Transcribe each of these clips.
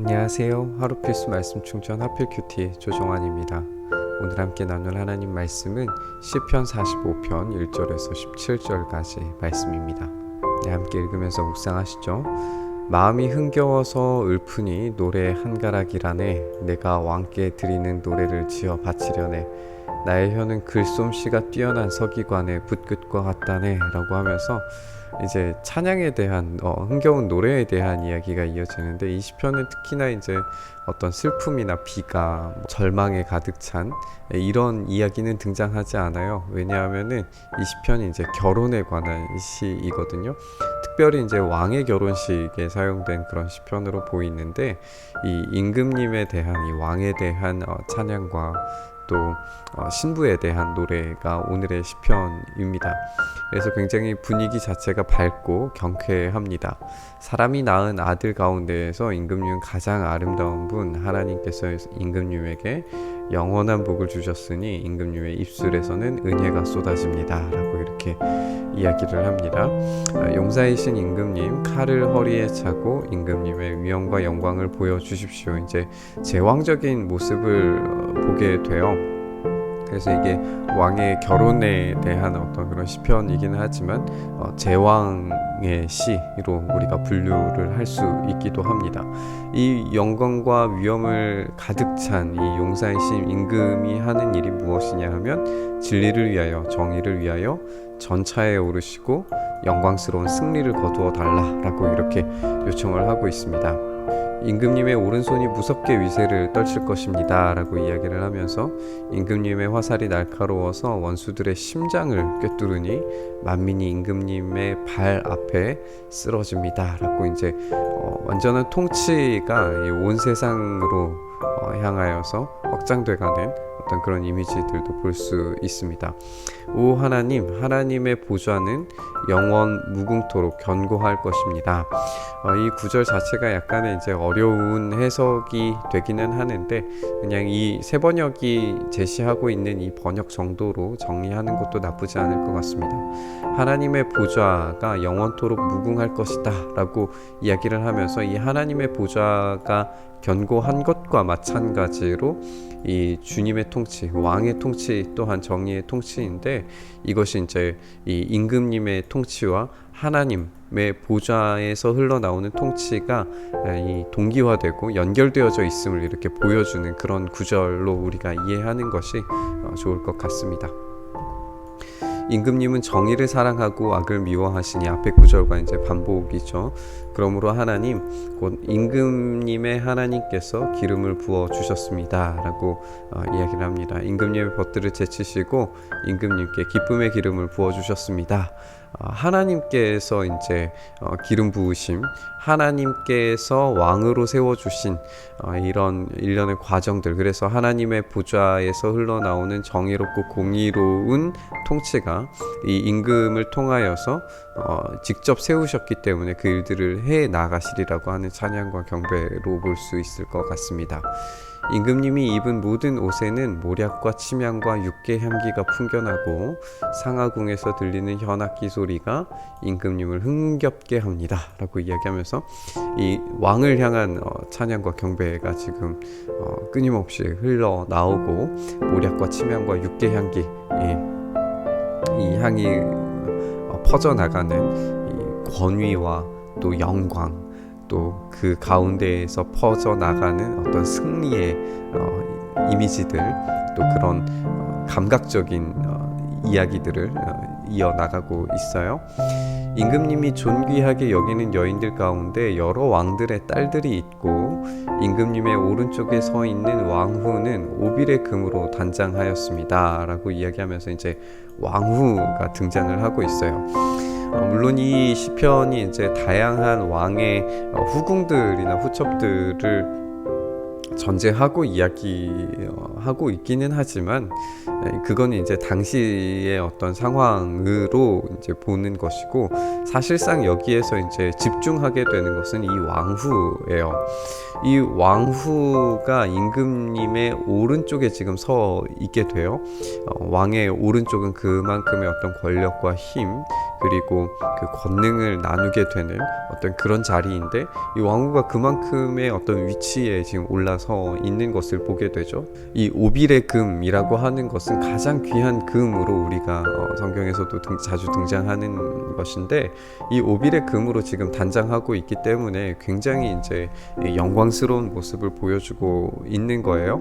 안녕하세요. 하루 필수 말씀 충전 하필 큐티 조정환입니다. 오늘 함께 나눌 하나님 말씀은 시편 45편 1절에서 17절까지 말씀입니다. 네, 함께 읽으면서 묵상하시죠. 마음이 흥겨워서 읊으니 노래 한가락이라네. 내가 왕께 드리는 노래를 지어 바치려네. 나의 혀는 글솜씨가 뛰어난 서기관의 붓끝과 같다네 라고 하면서 이제 찬양에 대한 흥겨운 노래에 대한 이야기가 이어지는데, 이 시편은 특히나 이제 어떤 슬픔이나 비가 절망에 가득 찬 이런 이야기는 등장하지 않아요. 왜냐하면은 이 시편이 이제 결혼에 관한 시이거든요. 특별히 이제 왕의 결혼식에 사용된 그런 시편으로 보이는데, 이 임금님에 대한, 이 왕에 대한 찬양과 또 신부에 대한 노래가 오늘의 시편입니다. 그래서 굉장히 분위기 자체가 밝고 경쾌합니다. 사람이 낳은 아들 가운데에서 임금님은 가장 아름다운 분, 하나님께서 임금님에게 영원한 복을 주셨으니 임금님의 입술에서는 은혜가 쏟아집니다 라고 이렇게 이야기를 합니다. 용사이신 임금님, 칼을 허리에 차고 임금님의 위엄과 영광을 보여주십시오. 이제 제왕적인 모습을 보게 돼요. 그래서 이게 왕의 결혼에 대한 어떤 그런 시편이기는 하지만 제왕의 시로 우리가 분류를 할 수 있기도 합니다. 이 영광과 위엄을 가득 찬 이 용사이신 임금이 하는 일이 무엇이냐 하면, 진리를 위하여, 정의를 위하여 전차에 오르시고 영광스러운 승리를 거두어 달라라고 이렇게 요청을 하고 있습니다. 임금님의 오른손이 무섭게 위세를 떨칠 것입니다 라고 이야기를 하면서, 임금님의 화살이 날카로워서 원수들의 심장을 꿰뚫으니 만민이 임금님의 발 앞에 쓰러집니다 라고 이제 완전한 통치가 온 세상으로 향하여서 확장돼가는 어떤 그런 이미지들도 볼 수 있습니다. 오 하나님, 하나님의 보좌는 영원 무궁토록 견고할 것입니다. 이 구절 자체가 약간의 이제 어려운 해석이 되기는 하는데, 그냥 이 세 번역이 제시하고 있는 이 번역 정도로 정리하는 것도 나쁘지 않을 것 같습니다. 하나님의 보좌가 영원토록 무궁할 것이다 라고 이야기를 하면서, 이 하나님의 보좌가 견고한 것과 마찬가지로 이 주님의 통치, 왕의 통치 또한 정의의 통치인데, 이것이 이제 이 임금님의 통치와 하나님의 보좌에서 흘러나오는 통치가 이 동기화되고 연결되어져 있음을 이렇게 보여주는 그런 구절로 우리가 이해하는 것이 좋을 것 같습니다. 임금님은 정의를 사랑하고 악을 미워하시니, 앞의 구절과 이제 반복이죠. 그러므로 하나님, 곧 임금님의 하나님께서 기름을 부어 주셨습니다 라고 이야기를 합니다. 임금님의 벗들을 제치시고 임금님께 기쁨의 기름을 부어 주셨습니다. 하나님께서 이제 기름 부으심, 하나님께서 왕으로 세워주신 이런 일련의 과정들, 그래서 하나님의 보좌에서 흘러나오는 정의롭고 공의로운 통치가 이 임금을 통하여서 직접 세우셨기 때문에 그 일들을 해 나가시리라고 하는 찬양과 경배로 볼 수 있을 것 같습니다. 임금님이 입은 모든 옷에는 모략과 침향과 육개 향기가 풍겨나고 상하궁에서 들리는 현악기 소리가 임금님을 흥겹게 합니다 라고 이야기하면서, 이 왕을 향한 찬양과 경배가 지금 끊임없이 흘러나오고, 모략과 침향과 육개 향기, 이 향이 퍼져나가는 이 권위와 또 영광, 또 그 가운데에서 퍼져나가는 어떤 승리의 이미지들, 또 그런 감각적인 이야기들을 이어나가고 있어요. 임금님이 존귀하게 여기는 여인들 가운데 여러 왕들의 딸들이 있고, 임금님의 오른쪽에 서 있는 왕후는 오빌의 금으로 단장하였습니다 라고 이야기하면서 이제 왕후가 등장을 하고 있어요. 물론 이 시편이 이제 다양한 왕의 후궁들이나 후첩들을 전제하고 이야기하고 있기는 하지만 그거는 이제 당시의 어떤 상황으로 이제 보는 것이고, 사실상 여기에서 이제 집중하게 되는 것은 이 왕후예요. 이 왕후가 임금님의 오른쪽에 지금 서 있게 돼요. 왕의 오른쪽은 그만큼의 어떤 권력과 힘, 그리고 그 권능을 나누게 되는 어떤 그런 자리인데, 이 왕후가 그만큼의 어떤 위치에 지금 올라서 있는 것을 보게 되죠. 이 오빌의 금이라고 하는 것은 가장 귀한 금으로 우리가 성경에서도 자주 등장하는 것인데, 이 오빌의 금으로 지금 단장하고 있기 때문에 굉장히 이제 영광스러운 모습을 보여주고 있는 거예요.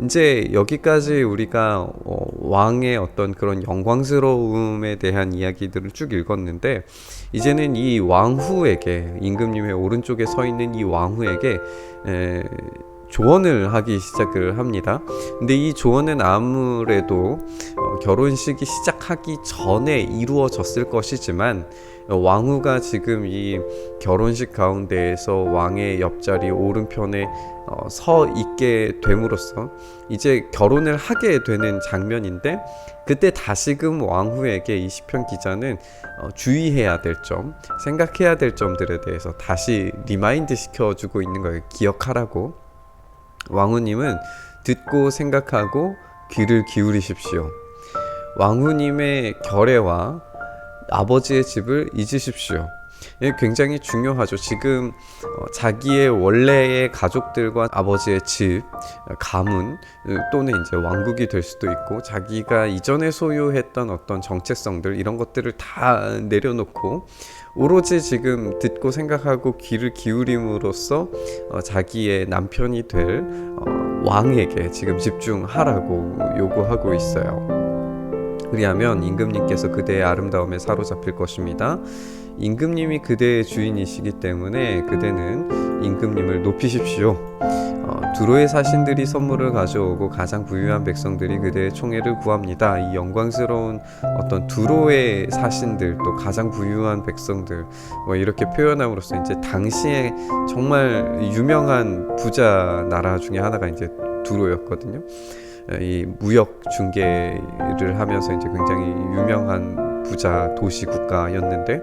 이제 여기까지 우리가 왕의 어떤 그런 영광스러움에 대한 이야기들을 쭉 읽었는데, 이제는 이 왕후에게, 임금님의 오른쪽에 서 있는 이 왕후에게 조언을 하기 시작을 합니다. 근데 이 조언은 아무래도 결혼식이 시작하기 전에 이루어졌을 것이지만, 왕후가 지금 이 결혼식 가운데에서 왕의 옆자리 오른편에 서 있게 됨으로써 이제 결혼을 하게 되는 장면인데, 그때 다시금 왕후에게 이 시편 기자는 주의해야 될 점, 생각해야 될 점들에 대해서 다시 리마인드 시켜주고 있는 거예요. 기억하라고. 왕후님은 듣고 생각하고 귀를 기울이십시오. 왕후님의 결례와 아버지의 집을 잊으십시오. 굉장히 중요하죠. 지금 자기의 원래의 가족들과 아버지의 집, 가문, 또는 이제 왕국이 될 수도 있고, 자기가 이전에 소유했던 어떤 정체성들, 이런 것들을 다 내려놓고 오로지 지금 듣고 생각하고 귀를 기울임으로써 자기의 남편이 될 왕에게 지금 집중하라고 요구하고 있어요. 그리하면 임금님께서 그대의 아름다움에 사로잡힐 것입니다. 임금님이 그대의 주인이시기 때문에 그대는 임금님을 높이십시오. 두로의 사신들이 선물을 가져오고 가장 부유한 백성들이 그대의 총애를 구합니다. 이 영광스러운 어떤 두로의 사신들, 또 가장 부유한 백성들, 이렇게 표현함으로써 이제 당시에 정말 유명한 부자 나라 중에 하나가 이제 두로였거든요. 이 무역 중개를 하면서 이제 굉장히 유명한 부자 도시 국가였는데,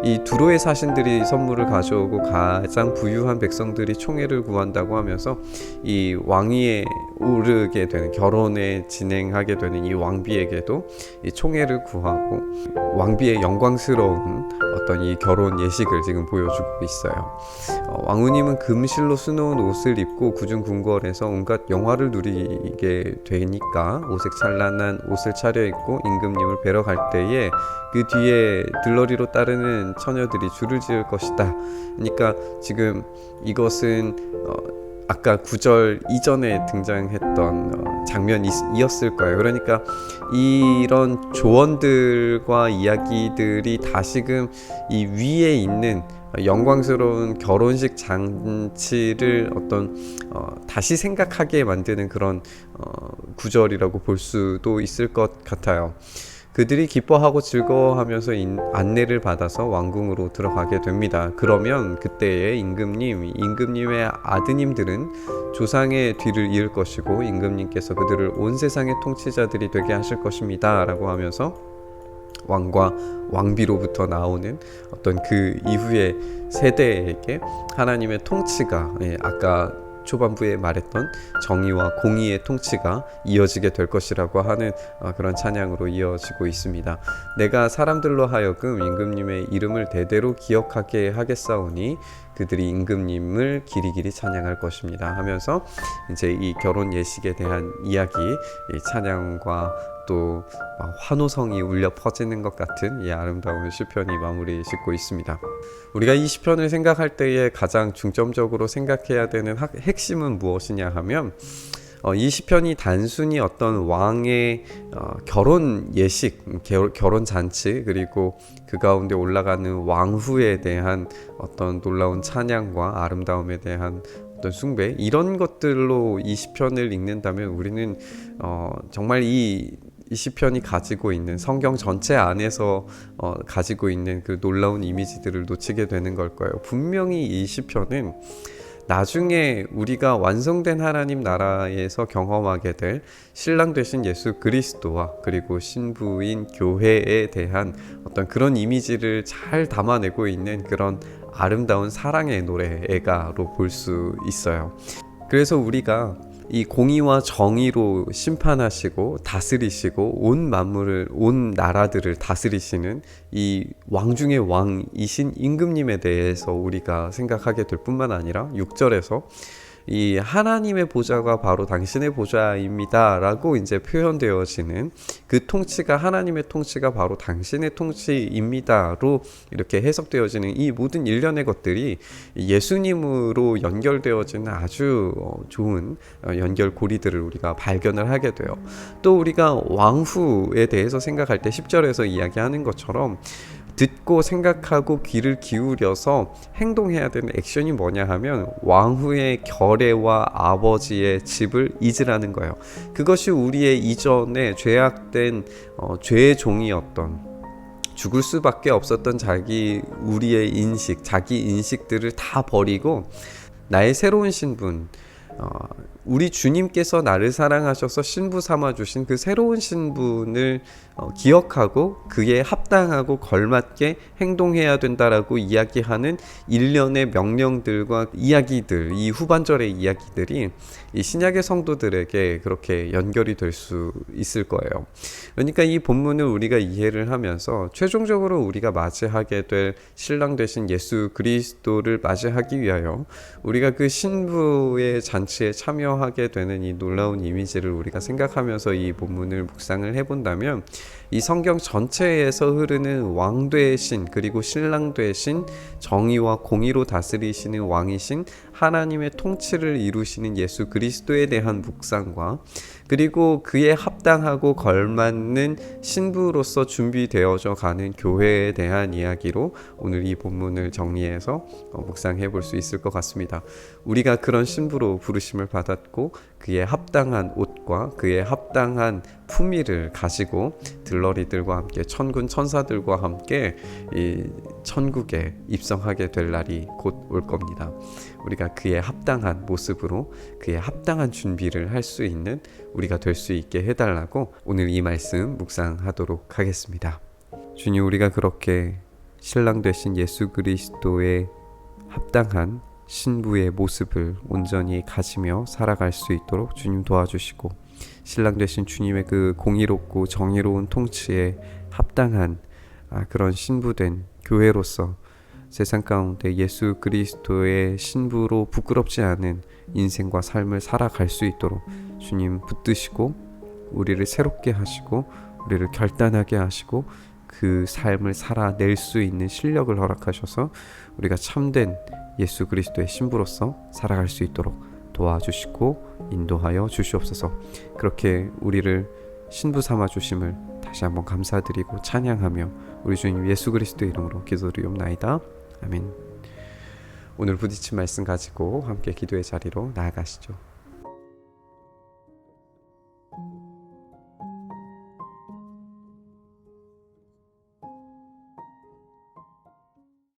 이 두로의 사신들이 선물을 가져오고 가장 부유한 백성들이 총애를 구한다고 하면서 이 왕위에 오르게 되는, 결혼에 진행하게 되는 이 왕비에게도 이 총애를 구하고 왕비의 영광스러운 어떤 이 결혼 예식을 지금 보여주고 있어요. 왕후님은 금실로 수놓은 옷을 입고 구중궁궐에서 온갖 영화를 누리게 되니까 오색 찬란한 옷을 차려입고 임금님을 뵈러 갈 때에 그 뒤에 들러리로 따르는 처녀들이 줄을 지을 것이다. 그러니까 지금 이것은 아까 9절 이전에 등장했던 장면이었을 거예요. 그러니까 이런 조언들과 이야기들이 다시금 이 위에 있는 영광스러운 결혼식 잔치를 다시 생각하게 만드는 그런 구절이라고 볼 수도 있을 것 같아요. 그들이 기뻐하고 즐거워하면서 안내를 받아서 왕궁으로 들어가게 됩니다. 그러면 그때의 임금님의 아드님들은 조상의 뒤를 이을 것이고, 임금님께서 그들을 온 세상의 통치자들이 되게 하실 것입니다 라고 하면서 왕과 왕비로부터 나오는 어떤 그 이후의 세대에게 하나님의 통치가, 아까 초반부에 말했던 정의와 공의의 통치가 이어지게 될 것이라고 하는 그런 찬양으로 이어지고 있습니다. 내가 사람들로 하여금 임금님의 이름을 대대로 기억하게 하겠사오니 그들이 임금님을 길이길이 찬양할 것입니다 하면서 이제 이 결혼 예식에 대한 이야기, 이 찬양과 또 환호성이 울려 퍼지는 것 같은 이 아름다운 시편이 마무리 짓고 있습니다. 우리가 이 시편을 생각할 때에 가장 중점적으로 생각해야 되는 핵심은 무엇이냐 하면, 이 시편이 단순히 어떤 왕의 결혼 예식, 결혼 잔치, 그리고 그 가운데 올라가는 왕후에 대한 어떤 놀라운 찬양과 아름다움에 대한 어떤 숭배, 이런 것들로 이 시편을 읽는다면 우리는 정말 이 시편이 가지고 있는, 성경 전체 안에서 가지고 있는 그 놀라운 이미지들을 놓치게 되는 걸 거예요. 분명히 이 시편은 나중에 우리가 완성된 하나님 나라에서 경험하게 될 신랑 되신 예수 그리스도와 그리고 신부인 교회에 대한 어떤 그런 이미지를 잘 담아내고 있는 그런 아름다운 사랑의 노래가로 볼 수 있어요. 그래서 우리가 이 공의와 정의로 심판하시고 다스리시고 온 만물을, 온 나라들을 다스리시는 이 왕 중의 왕이신 임금님에 대해서 우리가 생각하게 될 뿐만 아니라 6절에서 이 하나님의 보좌가 바로 당신의 보좌입니다 라고 이제 표현되어지는 그 통치가, 하나님의 통치가 바로 당신의 통치입니다로 이렇게 해석되어지는 이 모든 일련의 것들이 예수님으로 연결되어지는 아주 좋은 연결고리들을 우리가 발견을 하게 돼요. 또 우리가 왕후에 대해서 생각할 때 10절에서 이야기하는 것처럼 듣고 생각하고 귀를 기울여서 행동해야 되는 액션이 뭐냐 하면 왕후의 결례와 아버지의 집을 잊으라는 거예요. 그것이 우리의 이전에 죄악된 죄의 종이었던, 죽을 수밖에 없었던 우리의 인식, 자기 인식들을 다 버리고 나의 새로운 신분, 우리 주님께서 나를 사랑하셔서 신부 삼아주신 그 새로운 신분을 기억하고 그에 합당하고 걸맞게 행동해야 된다라고 이야기하는 일련의 명령들과 이야기들, 이 후반절의 이야기들이 이 신약의 성도들에게 그렇게 연결이 될 수 있을 거예요. 그러니까 이 본문을 우리가 이해를 하면서 최종적으로 우리가 맞이하게 될 신랑 되신 예수 그리스도를 맞이하기 위하여 우리가 그 신부의 잔치에 참여하게 되는 이 놀라운 이미지를 우리가 생각하면서 이 본문을 묵상을 해본다면 이 성경 전체에서 흐르는 왕 되신 그리고 신랑 되신 정의와 공의로 다스리시는 왕이신 하나님의 통치를 이루시는 예수 그리스도에 대한 묵상과 그리고 그에 합당하고 걸맞는 신부로서 준비되어져 가는 교회에 대한 이야기로 오늘 이 본문을 정리해서 묵상해 볼 수 있을 것 같습니다. 우리가 그런 신부로 부르심을 받았고 그에 합당한 옷과 그에 합당한 품위를 가지고 들러리들과 함께 천군 천사들과 함께 이 천국에 입성하게 될 날이 곧 올 겁니다. 우리가 그에 합당한 모습으로 그에 합당한 준비를 할 수 있는 우리가 될 수 있게 해달라고 오늘 이 말씀 묵상하도록 하겠습니다. 주님, 우리가 그렇게 신랑 되신 예수 그리스도의 합당한 신부의 모습을 온전히 가지며 살아갈 수 있도록 주님 도와주시고 신랑 되신 주님의 그 공의롭고 정의로운 통치에 합당한 그런 신부된 교회로서 세상 가운데 예수 그리스도의 신부로 부끄럽지 않은 인생과 삶을 살아갈 수 있도록 주님 붙드시고 우리를 새롭게 하시고 우리를 결단하게 하시고 그 삶을 살아낼 수 있는 실력을 허락하셔서 우리가 참된 예수 그리스도의 신부로서 살아갈 수 있도록 도와주시고 인도하여 주시옵소서. 그렇게 우리를 신부 삼아 주심을 다시 한번 감사드리고 찬양하며 우리 주님 예수 그리스도의 이름으로 기도드리옵나이다. 아멘. 오늘 부딪힌 말씀 가지고 함께 기도의 자리로 나아가시죠.